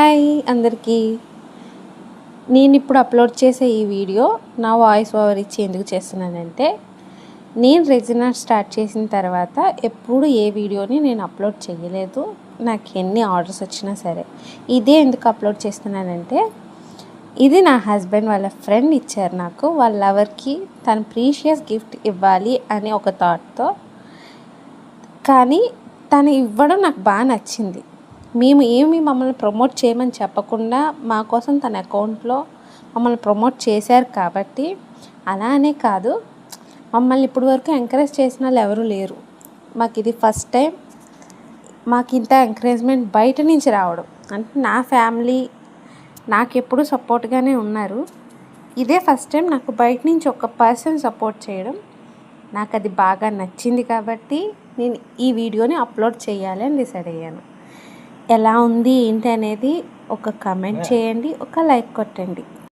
Hi అందరికీ. నేను ఇప్పుడు అప్లోడ్ చేసే ఈ వీడియో నా వాయిస్ ఓవర్ ఇచ్చి ఎందుకు చేస్తున్నానంటే, నేను రెజినా స్టార్ట్ చేసిన తర్వాత ఎప్పుడు ఏ వీడియోని నేను అప్లోడ్ చేయలేదు. నాకు ఎన్ని ఆర్డర్స్ వచ్చినా సరే ఇదే ఎందుకు అప్లోడ్ చేస్తున్నానంటే, ఇది నా హస్బెండ్ వాళ్ళ ఫ్రెండ్ ఇచ్చారు నాకు. వాళ్ళ లవర్కి తన ప్రీషియస్ గిఫ్ట్ ఇవ్వాలి అని ఒక థాట్తో. కానీ తను ఇవ్వడం నాకు బాగా నచ్చింది. మమ్మల్ని ప్రమోట్ చేయమని చెప్పకుండా మా కోసం తన అకౌంట్లో మమ్మల్ని ప్రమోట్ చేశారు కాబట్టి, అలా అనే కాదు, మమ్మల్ని ఇప్పటి వరకు ఎంకరేజ్ చేసిన వాళ్ళు ఎవరు లేరు. మాకు ఇది ఫస్ట్ టైం. మాకు ఇంత ఎంకరేజ్మెంట్ బయట నుంచి రావడం అంటే, నా ఫ్యామిలీ నాకు ఎప్పుడు సపోర్ట్గానే ఉన్నారు. ఇదే ఫస్ట్ టైం నాకు బయట నుంచి ఒక పర్సన్ సపోర్ట్ చేయడం. నాకు అది బాగా నచ్చింది కాబట్టి నేను ఈ వీడియోని అప్లోడ్ చేయాలి అని డిసైడ్ అయ్యాను. ఎలా ఉంది ఏంటి అనేది ఒక కామెంట్ చేయండి, ఒక లైక్ కొట్టండి.